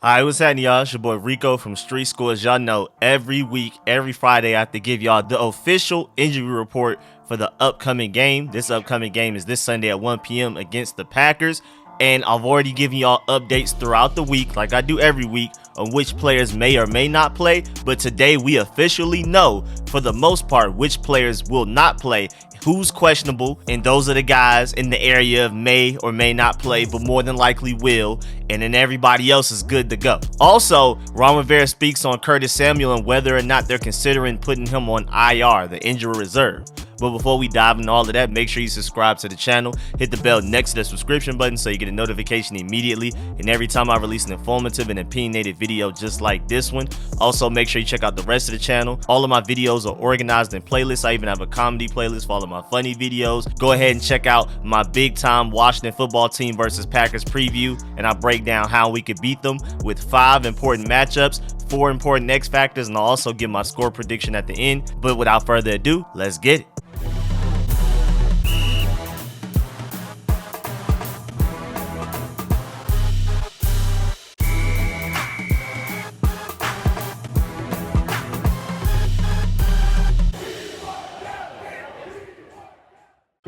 Alright, what's happening, y'all? It's your boy Rico from Street School. As y'all know, every week, every Friday, I have to give y'all the official injury report for the upcoming game. This upcoming game is this Sunday at 1 p.m. against the Packers. And I've already given y'all updates throughout the week, like I do every week, on which players may or may not play. But today, we officially know, for the most part, which players will not play, who's questionable, and those are the guys in the area of may or may not play, but more than likely will, and then everybody else is good to go. Also, Ron Rivera speaks on Curtis Samuel and whether or not they're considering putting him on IR, the injury reserve. But before we dive into all of that, make sure you subscribe to the channel, hit the bell next to the subscription button so you get a notification immediately, and every time I release an informative and opinionated video just like this one. Also, make sure you check out the rest of the channel. All of my videos are organized in playlists. I even have a comedy playlist for all of my funny videos. Go ahead and check out my big time Washington football team versus Packers preview, and I break down how we could beat them with 5 important matchups, 4 important X factors, and I'll also give my score prediction at the end. But without further ado, let's get it.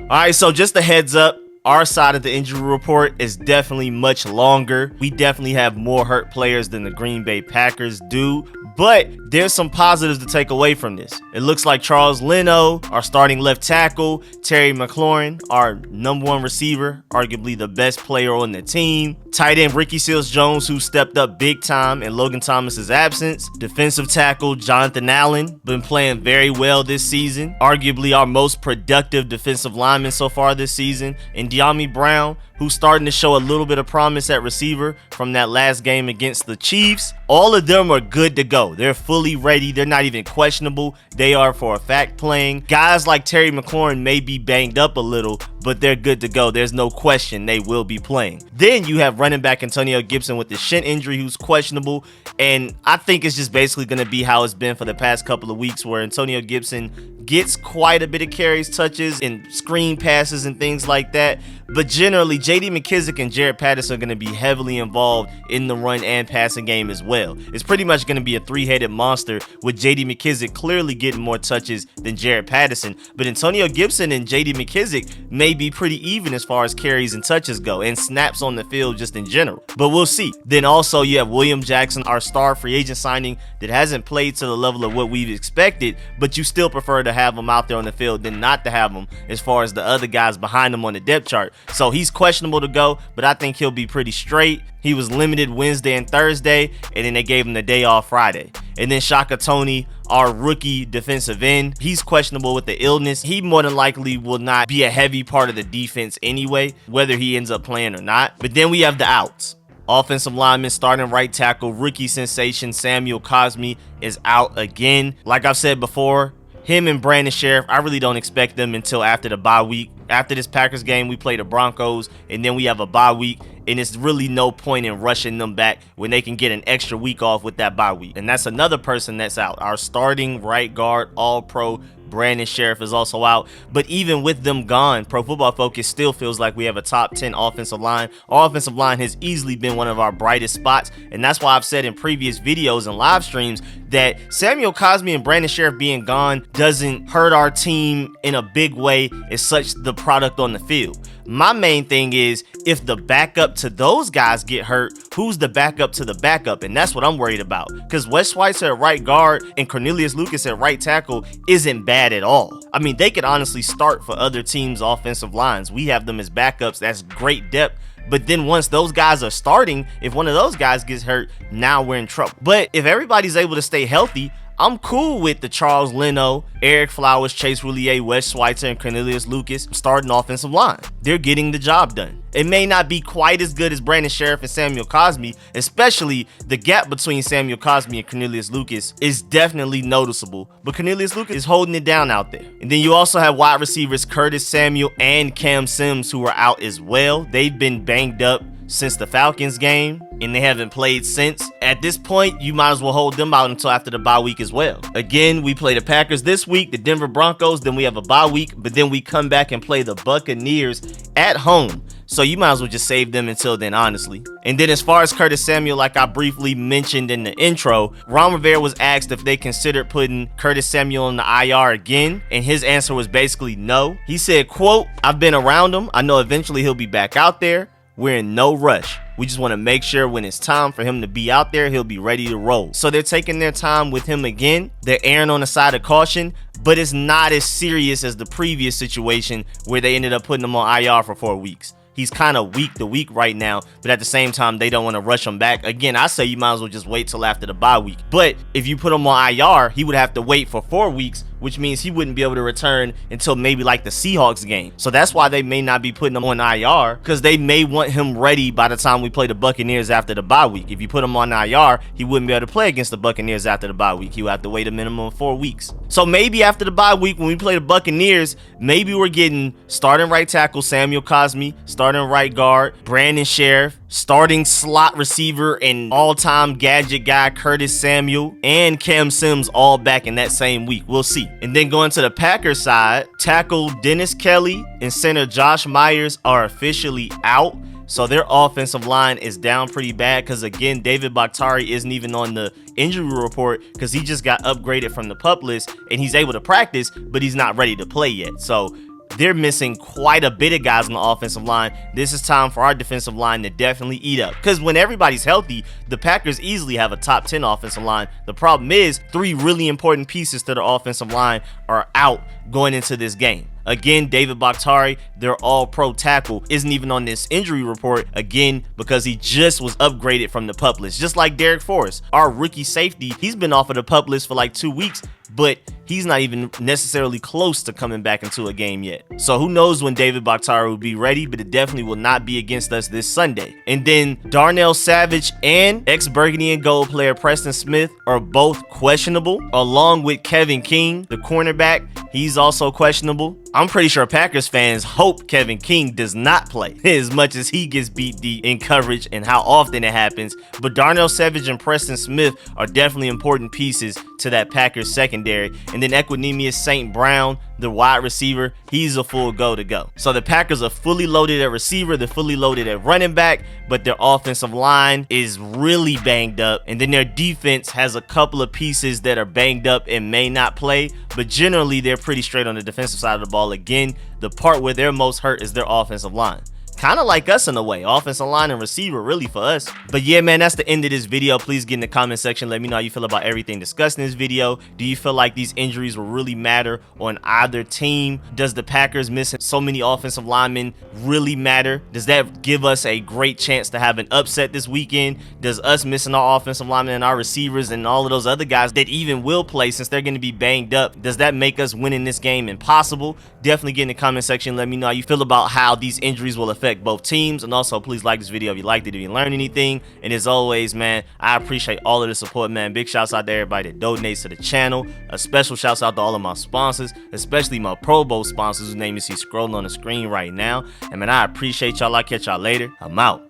Alright, so just a heads up, our side of the injury report is definitely much longer. We definitely have more hurt players than the Green Bay Packers do, but there's some positives to take away from this. It looks like Charles Leno, our starting left tackle, Terry Mclaurin, our #1 receiver, arguably the best player on the team, tight end Ricky Seals-Jones, who stepped up big time in Logan Thomas's absence, defensive tackle Jonathan Allen, been playing very well this season, arguably our most productive defensive lineman so far this season, and Dyami Brown, who's starting to show a little bit of promise at receiver from that last game against the Chiefs. All of them are good to go. They're fully ready. They're not even questionable. They are for a fact playing. Guys like Terry McLaurin may be banged up a little, but they're good to go. There's no question they will be playing. Then you have running back Antonio Gibson with the shin injury, who's questionable. And I think it's just basically going to be how it's been for the past couple of weeks, where Antonio Gibson gets quite a bit of carries, touches, and screen passes and things like that. But generally, J.D McKissic and Jared Patterson are going to be heavily involved in the run and passing game as well. It's pretty much going to be a three-headed monster, with J.D McKissic clearly getting more touches than Jared Patterson. But Antonio Gibson and J.D McKissic may be pretty even as far as carries and touches go, and snaps on the field just in general. But we'll see. Then also you have William Jackson, our star free agent signing that hasn't played to the level of what we've expected, but you still prefer to have him out there on the field than not to have him as far as the other guys behind him on the depth chart. So he's questionable to go, but I think he'll be pretty straight. He was limited Wednesday and Thursday, and then they gave him the day off Friday. And then Shaka Toney, our rookie defensive end, he's questionable with the illness. He more than likely will not be a heavy part of the defense anyway, whether he ends up playing or not. But then we have the outs. Offensive lineman, starting right tackle, rookie sensation Samuel Cosmi is out again. Like I've said before, him and Brandon Scherff, I really don't expect them until after the bye week. After this Packers game, we play the Broncos, and then we have a bye week, and it's really no point in rushing them back when they can get an extra week off with that bye week. And that's another person that's out. Our starting right guard, all-pro, Brandon Scherff is also out. But even with them gone, Pro Football Focus still feels like we have a top 10 offensive line. Our offensive line has easily been one of our brightest spots, and that's why I've said in previous videos and live streams that Samuel Cosmi and Brandon Scherff being gone doesn't hurt our team in a big way as such the product on the field. My main thing is, if the backup to those guys get hurt, who's the backup to the backup? And that's what I'm worried about, because Wes Schweitzer at right guard and Cornelius Lucas at right tackle isn't bad at all. I mean, they could honestly start for other teams' offensive lines. We have them as backups. That's great depth. But then once those guys are starting, if one of those guys gets hurt, now we're in trouble. But if everybody's able to stay healthy, I'm cool with the Charles Leno, Eric Flowers, Chase Roulier, Wes Schweitzer, and Cornelius Lucas starting offensive line. They're getting the job done. It may not be quite as good as Brandon Scherff and Samuel Cosmi, especially the gap between Samuel Cosmi and Cornelius Lucas is definitely noticeable, but Cornelius Lucas is holding it down out there. And then you also have wide receivers Curtis Samuel and Cam Sims, who are out as well. They've been banged up since the Falcons game, and they haven't played since. At this point, you might as well hold them out until after the bye week as well. Again, we play the Packers this week, the Denver Broncos, then we have a bye week, but then we come back and play the Buccaneers at home. So you might as well just save them until then, honestly. And then as far as Curtis Samuel, like I briefly mentioned in the intro, Ron Rivera was asked if they considered putting Curtis Samuel on the IR again, and his answer was basically no. He said, quote, "I've been around him. I know eventually he'll be back out there. We're in no rush. We just want to make sure when it's time for him to be out there, he'll be ready to roll." So they're taking their time with him again. They're erring on the side of caution, but it's not as serious as the previous situation where they ended up putting him on IR for 4 weeks. He's kind of week to week right now, but at the same time, they don't want to rush him back. Again, I say you might as well just wait till after the bye week. But if you put him on IR, he would have to wait for 4 weeks, which means he wouldn't be able to return until maybe like the Seahawks game. So that's why they may not be putting him on IR, because they may want him ready by the time we play the Buccaneers after the bye week. If you put him on IR, he wouldn't be able to play against the Buccaneers after the bye week. He would have to wait a minimum of 4 weeks. So maybe after the bye week, when we play the Buccaneers, maybe we're getting starting right tackle Samuel Cosmi, starting right guard Brandon Scherff, starting slot receiver and all-time gadget guy Curtis Samuel, and Cam Sims all back in that same week. We'll see. And then going to the Packers side, tackle Dennis Kelly and center Josh Myers are officially out. So their offensive line is down pretty bad because, again, David Bakhtiari isn't even on the injury report because he just got upgraded from the PUP list and he's able to practice, but he's not ready to play yet. So they're missing quite a bit of guys on the offensive line. This is time for our defensive line to definitely eat up, because when everybody's healthy, the Packers easily have a top 10 offensive line. The problem is 3 really important pieces to the offensive line are out going into this game. Again, David Bakhtiari, their all-pro tackle, isn't even on this injury report, again, because he just was upgraded from the PUP list. Just like Derek Forrest, our rookie safety, he's been off of the PUP list for like 2 weeks, but he's not even necessarily close to coming back into a game yet. So who knows when David Bakhtiari will be ready, but it definitely will not be against us this Sunday. And then Darnell Savage and ex-Burgundy and Gold player Preston Smith are both questionable, along with Kevin King, the cornerback. He's also questionable. I'm pretty sure Packers fans hope Kevin King does not play, as much as he gets beat deep in coverage and how often it happens. But Darnell Savage and Preston Smith are definitely important pieces to that Packers secondary. And then Equinemius St. Brown, the wide receiver, he's a full go to go. So the Packers are fully loaded at receiver, they're fully loaded at running back, but their offensive line is really banged up. And then their defense has a couple of pieces that are banged up and may not play, but generally they're pretty straight on the defensive side of the ball. Again, the part where they're most hurt is their offensive line. Kind of like us in a way, offensive line and receiver really for us. But yeah, man, that's the end of this video. Please get in the comment section, let me know how you feel about everything discussed in this video. Do you feel like these injuries will really matter on either team? Does the Packers missing so many offensive linemen really matter? Does that give us a great chance to have an upset this weekend? Does us missing our offensive linemen and our receivers and all of those other guys that even will play, since they're going to be banged up, does that make us winning this game impossible? Definitely get in the comment section, let me know how you feel about how these injuries will affect both teams. And also, please like this video if you liked it, if you learned anything. And as always, man, I appreciate all of the support, man. Big shouts out to everybody that donates to the channel. A special shouts out to all of my sponsors, especially my Pro Bowl sponsors whose name you see scrolling on the screen right now. And man, I appreciate y'all. I'll catch y'all later. I'm out.